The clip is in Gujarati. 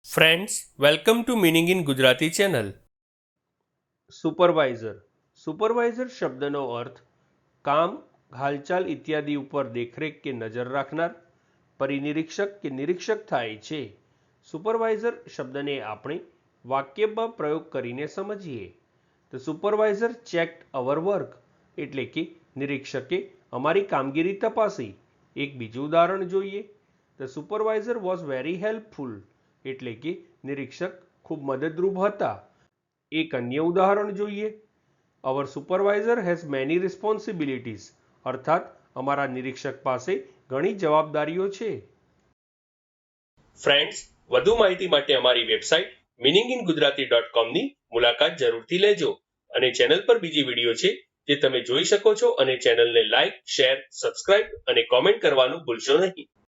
Friends, welcome to meaning in Gujarati channel. Supervisor શબ્દનો અર્થ કામ, હાલચાલ ઇત્યાદિ ઉપર દેખરેખ કે નજર રાખનાર, પરિનિરીક્ષક કે નિરીક્ષક થાય છે. સુપરવાઇઝર શબ્દને આપણે વાક્યમાં પ્રયોગ કરીને સમજીએ. The supervisor checked hour work, એટલે કે નિરીક્ષકે અમારી કામગીરી તપાસી. એક બીજું ઉદાહરણ જોઈએ. The supervisor was very helpful, એટલે કે નિરીક્ષક ખૂબ મદદરૂપ હતા. એક અન્ય ઉદાહરણ જોઈએ. અવર સુપરવાઇઝર હેઝ મેની રિસ્પોન્સિબિલિટીઝ, અર્થાત અમારા નિરીક્ષક પાસે ઘણી જવાબદારીઓ છે. ફ્રેન્ડ્સ, વધુ માહિતી માટે અમારી વેબસાઇટ meaninginggujarati.com ની મુલાકાત જરૂરથી લેજો. અને ચેનલ પર બીજી વિડીયો છે જે તમે જોઈ શકો છો, અને ચેનલને લાઇક, શેર, સબસ્ક્રાઇબ અને કોમેન્ટ કરવાનું ભૂલશો નહીં.